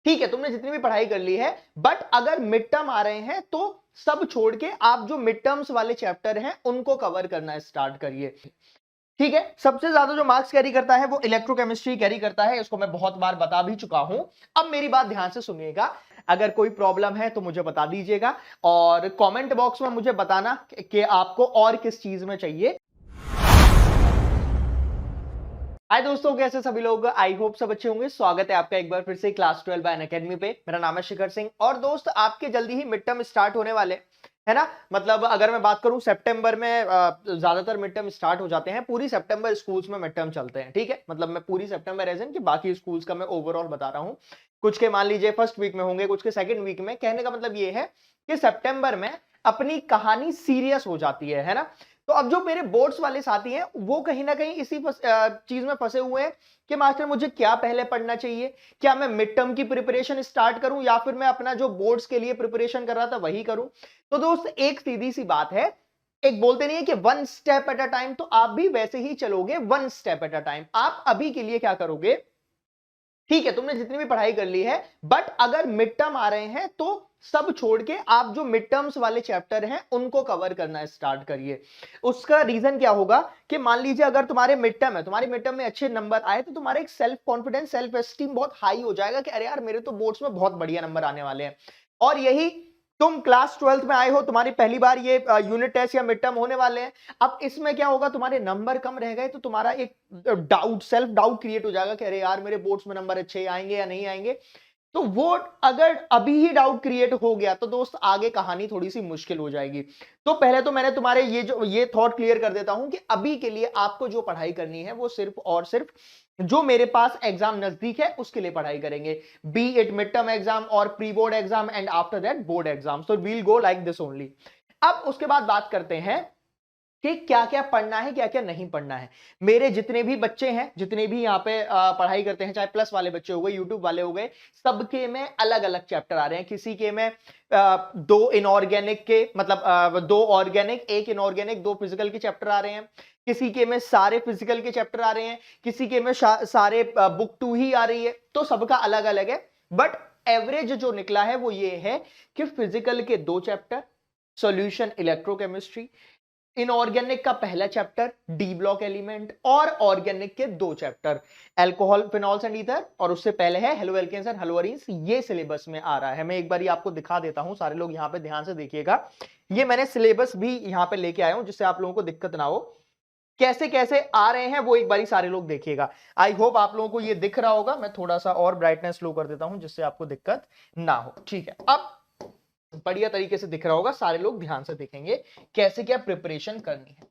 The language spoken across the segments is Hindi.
ठीक है, तुमने जितनी भी पढ़ाई कर ली है, बट अगर मिड टर्म आ रहे हैं तो सब छोड़ के आप जो मिड टर्म्स वाले चैप्टर हैं उनको कवर करना स्टार्ट करिए। ठीक है, सबसे ज्यादा जो मार्क्स कैरी करता है वो इलेक्ट्रोकेमिस्ट्री कैरी करता है, इसको मैं बहुत बार बता भी चुका हूं। अब मेरी बात ध्यान से सुनिएगा, अगर कोई प्रॉब्लम है तो मुझे बता दीजिएगा और कमेंट बॉक्स में मुझे बताना कि आपको और किस चीज में चाहिए। हाय दोस्तों, कैसे सभी लोग? आई होप सब अच्छे होंगे। स्वागत है आपका एक बार फिर से क्लास 12 बाय अनअकैडमी पे। मेरा नाम है शिखर सिंह और दोस्त आपके जल्दी ही मिड टर्म स्टार्ट होने वाले है ना। मतलब अगर मैं बात करूं सितंबर में ज्यादातर मिड टर्म स्टार्ट हो जाते हैं। पूरी सितंबर स्कूल्स में मिड टर्म चलते हैं। ठीक है, मतलब मैं पूरी सितंबर एज इन कि बाकी स्कूल्स का मैं ओवरऑल बता रहा हूं। कुछ के मान लीजिए फर्स्ट वीक में होंगे, कुछ के सेकंड वीक में। कहने का मतलब ये है कि सितंबर में अपनी कहानी सीरियस हो जाती है ना। तो अब जो मेरे बोर्ड्स वाले साथी हैं वो कहीं ना कहीं इसी चीज में फंसे हुए हैं कि मास्टर मुझे क्या पहले पढ़ना चाहिए, क्या मैं मिड टर्म की प्रिपरेशन स्टार्ट करूं या फिर मैं अपना जो बोर्ड्स के लिए प्रिपरेशन कर रहा था वही करूं। तो दोस्त एक सीधी सी बात है, एक बोलते नहीं है कि one step at a time, तो आप भी वैसे ही चलोगे one step at a time. आप अभी के लिए क्या करोगे, ठीक है, तुमने जितनी भी पढ़ाई कर ली है, बट अगर मिड टर्म आ रहे हैं तो सब छोड़ के आप जो मिड टर्म्स वाले चैप्टर हैं उनको कवर करना स्टार्ट करिए। उसका रीजन क्या होगा कि मान लीजिए अगर तुम्हारे मिड टर्म है, तुम्हारी मिड टर्म में अच्छे नंबर आए तो तुम्हारा एक सेल्फ कॉन्फिडेंस, सेल्फ एस्टीम बहुत हाई हो जाएगा कि अरे यार मेरे तो बोर्ड्स में बहुत बढ़िया नंबर आने वाले हैं। और यही तुम क्लास 12th में आए हो, तुम्हारी पहली बार ये यूनिट टेस्ट या मिड टर्म होने वाले हैं। अब इसमें क्या होगा, तुम्हारे नंबर कम रह गए तो तुम्हारा एक डाउट, सेल्फ डाउट क्रिएट हो जाएगा कि अरे यार मेरे बोर्ड्स में नंबर अच्छे आएंगे या नहीं आएंगे। तो वो अगर अभी ही डाउट क्रिएट हो गया तो दोस्त आगे कहानी थोड़ी सी मुश्किल हो जाएगी। तो पहले तो मैंने तुम्हारे ये थॉट क्लियर कर देता हूं कि अभी के लिए आपको जो पढ़ाई करनी है वो सिर्फ और सिर्फ जो मेरे पास एग्जाम नजदीक है उसके लिए पढ़ाई करेंगे। Be it mid term exam और pre board exam and after that board exam, so we'll go like this only. अब उसके बाद बात करते हैं कि क्या क्या पढ़ना है, क्या क्या नहीं पढ़ना है। मेरे जितने भी बच्चे हैं, जितने भी यहाँ पे पढ़ाई करते हैं, चाहे प्लस वाले बच्चे हो गए, यूट्यूब वाले हो गए, सबके में अलग अलग चैप्टर आ रहे हैं। किसी के में दो इनऑर्गेनिक के, मतलब दो ऑर्गेनिक एक इनऑर्गेनिक, दो फिजिकल के चैप्टर आ रहे हैं। किसी के में सारे फिजिकल के चैप्टर आ रहे हैं, किसी के में सारे बुक 2 ही आ रही है। तो सबका अलग अलग है, बट एवरेज जो निकला है वो ये है कि फिजिकल के 2 चैप्टर, सॉल्यूशन इलेक्ट्रोकेमिस्ट्री, इनऑर्गेनिक का पहला चैप्टर डी ब्लॉक एलिमेंट, और ऑर्गेनिक के 2 chapter alcohol, phenols and ether, और उससे पहले है हेलो एल्केन्स एंड हेलोअरीन्स। ये सिलेबस में आ रहा है। मैं एक बार आपको दिखा देता हूं, सारे लोग यहां पे ध्यान से देखिएगा। ये मैंने सिलेबस भी यहां पे लेके आया हूं जिससे आप लोगों को दिक्कत ना हो। कैसे कैसे आ रहे हैं वो एक बारी सारे लोग देखिएगा। आई होप आप लोगों को ये दिख रहा होगा। मैं थोड़ा सा और ब्राइटनेस लो कर देता हूं जिससे आपको दिक्कत ना हो। ठीक है, अब बढ़िया तरीके से दिख रहा होगा, सारे लोग ध्यान से देखेंगे कैसे क्या प्रिपरेशन करनी है।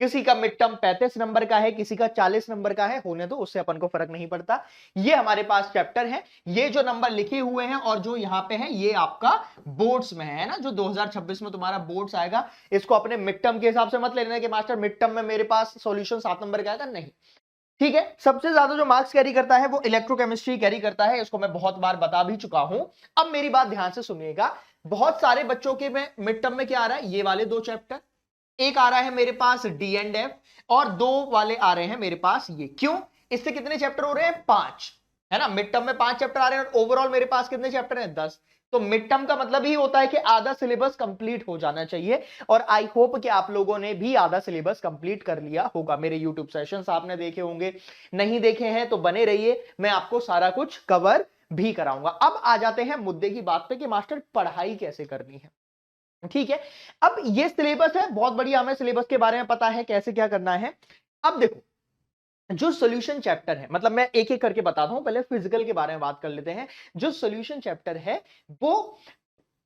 किसी का मिड टर्म 35 नंबर का है, किसी का 40 नंबर का है, होने दो, उससे अपन को फर्क नहीं पड़ता। ये हमारे पास चैप्टर है, ये जो नंबर लिखे हुए हैं और जो यहां पे है ये आपका बोर्ड्स में है ना, जो 2026 में तुम्हारा बोर्ड्स आएगा। इसको अपने मिड टर्म के हिसाब से मत लेना कि मास्टर मिड टर्म में मेरे पास सॉल्यूशन 7 नंबर का आएगा, नहीं। ठीक है, सबसे ज्यादा जो मार्क्स कैरी करता है वो इलेक्ट्रोकेमिस्ट्री कैरी करता है, इसको मैं बहुत बार बता भी चुका हूं। अब मेरी बात ध्यान से सुनिएगा। बहुत सारे बच्चों के में मिड टर्म में क्या आ रहा है, ये वाले 2 चैप्टर, एक आ रहा है मेरे पास डी एंड एफ, और 2 वाले आ रहे हैं मेरे पास ये। क्यों? इससे कितने चैप्टर हो रहे हैं, 5, है ना। मिड टर्म में 5 चैप्टर आ रहे हैं और ओवरऑल मेरे पास कितने चैप्टर हैं, 10। तो मिड टर्म का मतलब ही होता है कि आधा सिलेबस कंप्लीट हो जाना चाहिए। और आई होप कि आप लोगों ने भी आधा सिलेबस कंप्लीट कर लिया होगा। मेरे यूट्यूब सेशंस आपने देखे होंगे, नहीं देखे हैं तो बने रहिए, मैं आपको सारा कुछ कवर भी कराऊंगा। अब आ जाते हैं मुद्दे की बात पे कि मास्टर पढ़ाई कैसे करनी है। ठीक है, अब ये सिलेबस है, बहुत बढ़िया, हमें सिलेबस के बारे में पता है कैसे क्या करना है। अब देखो, जो सॉल्यूशन चैप्टर है, मतलब मैं एक एक करके बताता हूं, पहले फिजिकल के बारे में बात कर लेते हैं। जो सॉल्यूशन चैप्टर है वो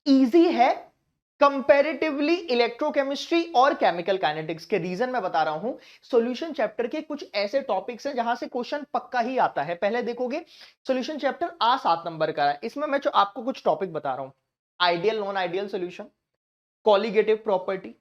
इजी है कंपैरेटिवली इलेक्ट्रोकेमिस्ट्री और केमिकल काइनेटिक्स के। रीजन मैं बता रहा हूं, सॉल्यूशन चैप्टर के कुछ ऐसे टॉपिक्स हैं जहां से क्वेश्चन पक्का ही आता है। पहले देखोगे, सॉल्यूशन चैप्टर 7 नंबर का है, इसमें मैं जो आपको कुछ टॉपिक बता रहा हूं, ideal non ideal solution, colligative property,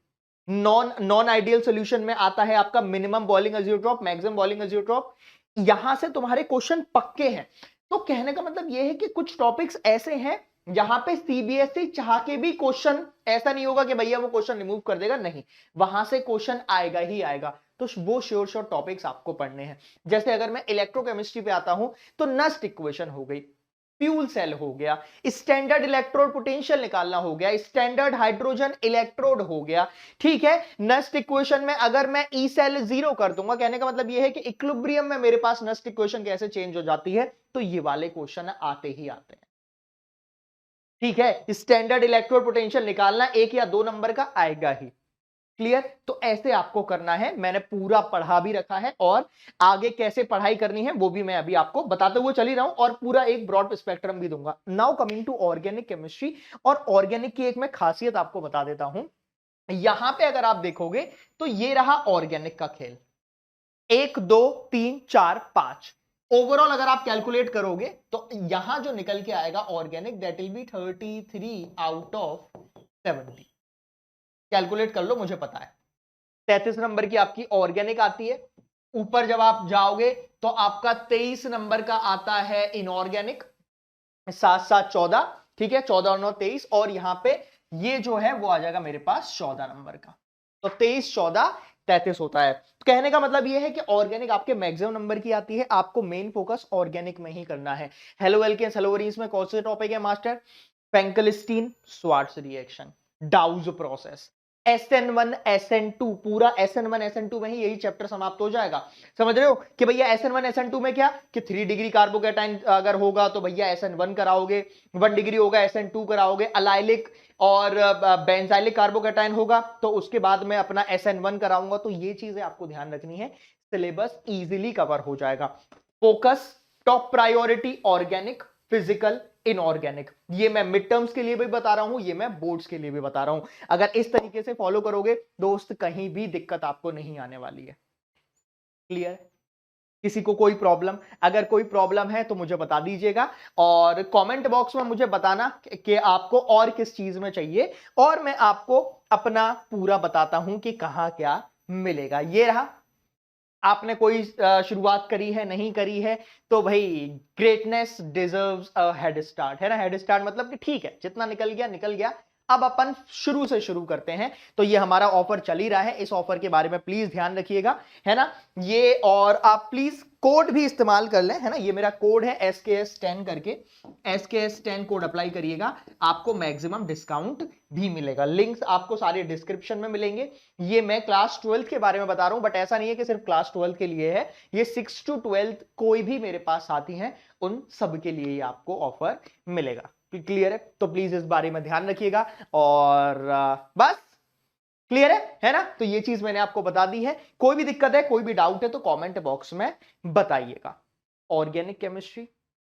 non non ideal solution में आता है आपका मिनिमम बॉइलिंग अज़ीरोट्रॉप, मैक्सिमम बॉइलिंग अज़ीरोट्रॉप। यहां से तुम्हारे क्वेश्चन पक्के हैं। तो कहने का मतलब यह है कि कुछ टॉपिक्स ऐसे हैं जहां पे सीबीएसई चाह के भी क्वेश्चन, ऐसा नहीं होगा कि भैया वो क्वेश्चन रिमूव कर देगा, नहीं, वहां से क्वेश्चन आएगा ही आएगा। तो वो श्योर टॉपिक्स आपको पढ़ने हैं। जैसे अगर मैं इलेक्ट्रोकेमिस्ट्री पे आता हूं तो नस्ट इक्वेशन हो गई, फ्यूल सेल हो गया, स्टैंडर्ड इलेक्ट्रोड पोटेंशियल निकालना हो गया, स्टैंडर्ड हाइड्रोजन इलेक्ट्रोड हो गया, ठीक है। नस्ट इक्वेशन में अगर मैं ई सेल 0 कर दूंगा, कहने का मतलब यह है कि इक्विलिब्रियम में मेरे पास नस्ट इक्वेशन कैसे चेंज हो जाती है, तो ये वाले क्वेश्चन आते ही आते हैं, ठीक है। स्टैंडर्ड इलेक्ट्रोड पोटेंशियल निकालना 1 या 2 नंबर का आएगा ही, क्लियर। तो ऐसे आपको करना है, मैंने पूरा पढ़ा भी रखा है और आगे कैसे पढ़ाई करनी है वो भी मैं अभी आपको बताते हुए चल ही रहा हूं और पूरा एक ब्रॉड स्पेक्ट्रम भी दूंगा। Now coming to organic chemistry, और ऑर्गेनिक की एक मैं खासियत आपको बता देता हूं। यहां पे अगर आप देखोगे तो ये रहा ऑर्गेनिक का खेल, 1 2 3 4 5, ओवरऑल अगर आप कैलकुलेट करोगे तो यहां जो निकल के आएगा organic, that will be 33 out of 70। Calculate कर लो, मुझे पता है 33 नंबर की आपकी ऑर्गेनिक आती है। ऊपर जब आप जाओगे तो आपका 23 नंबर का आता है इनऑर्गेनिक, 7 7 14, ठीक है, 14 और 9 23, और यहां पे ये जो है वो आ जाएगा मेरे पास 14 नंबर का, तो 23 14 33 होता है। तो कहने का मतलब ये है कि ऑर्गेनिक आपके मैक्सिमम नंबर की आती है, आपको मेन फोकस ऑर्गेनिक में ही करना है। हेलो एल्केन्स हेलो एरीन्स में कौन से टॉपिक है master? Finkelstein Swarts reaction, Dow's process, SN1 SN2, पूरा SN1 SN2 में ही यही चैप्टर समाप्त हो जाएगा। समझ रहे हो कि भैया SN1 SN2 में क्या कि 3 डिग्री कार्बोकैटायन अगर होगा तो भैया SN1 कराओगे, 1 डिग्री होगा SN2 कराओगे, अलाइलिक और बेंजाइलिक कार्बोकैटायन होगा तो उसके बाद में अपना SN1 कराऊंगा। तो ये चीजें आपको ध्यान रखनी है, सिलेबस इजीली कवर हो जाएगा। Focus top priority organic, physical, inorganic, ये मैं मिड टर्म्स के लिए भी बता रहा हूं, ये मैं बोर्ड्स के लिए भी बता रहा हूं। अगर इस तरीके से फॉलो करोगे दोस्त, कहीं भी दिक्कत आपको नहीं आने वाली है, क्लियर। किसी को कोई प्रॉब्लम, अगर कोई प्रॉब्लम है तो मुझे बता दीजिएगा और कमेंट बॉक्स में मुझे बताना कि आपको और किस चीज में चाहिए, और मैं आपको अपना पूरा बताता हूं कि कहां क्या मिलेगा। ये रहा, आपने कोई शुरुआत करी है नहीं करी है तो भाई greatness deserves a head start, है ना। हेड स्टार्ट मतलब कि ठीक है, जितना निकल गया निकल गया, अब अपन शुरू से शुरू करते हैं। तो ये हमारा ऑफर चल ही रहा है, इस ऑफर के बारे में प्लीज ध्यान रखिएगा, है ना ये। और आप प्लीज कोड भी इस्तेमाल कर लें, है ना, ये मेरा कोड है SKS10 करके, SKS10 कोड अप्लाई करिएगा, आपको मैक्सिमम डिस्काउंट भी मिलेगा। लिंक्स आपको सारे डिस्क्रिप्शन में मिलेंगे। ये मैं क्लास 12th के बारे में बता रहा हूं, बट ऐसा नहीं है कि सिर्फ क्लास 12th के लिए है, ये 6 to 12th कोई भी मेरे पास साथी हैं उन सब के लिए आपको ऑफर मिलेगा, क्लियर है। तो प्लीज इस बारे में ध्यान रखिएगा और बस, क्लियर है ना। तो ये चीज मैंने आपको बता दी है, कोई भी दिक्कत है कोई भी डाउट है तो कमेंट बॉक्स में बताइएगा। Organic chemistry,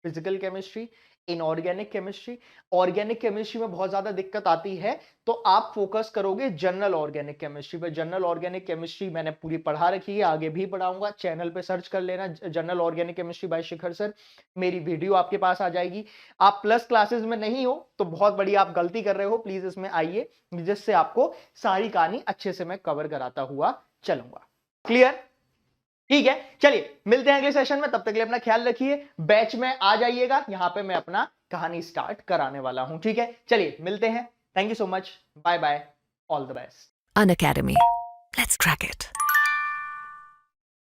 physical chemistry, inorganic chemistry, organic chemistry में बहुत ज्यादा दिक्कत आती है तो आप फोकस करोगे जनरल ऑर्गेनिक केमिस्ट्री पे। जनरल ऑर्गेनिक केमिस्ट्री मैंने पूरी पढ़ा रखी है, आगे भी पढ़ाऊंगा, चैनल पे सर्च कर लेना जनरल ऑर्गेनिक केमिस्ट्री बाय शिखर सर, मेरी वीडियो आपके पास आ जाएगी। आप प्लस क्लासेस में नहीं हो तो बहुत बड़ी आप गलती कर रहे हो, प्लीज इसमें आइए, जिससे आपको सारी कहानी अच्छे से मैं कवर कराता हुआ चलूंगा, क्लियर, ठीक है। चलिए मिलते हैं अगले सेशन में, तब तक के लिए अपना ख्याल रखिए, बैच में आ जाइएगा, यहां पे मैं अपना कहानी स्टार्ट कराने वाला हूं, ठीक है। चलिए मिलते हैं, thank you so much, bye bye, all the best. Unacademy. Let's crack it.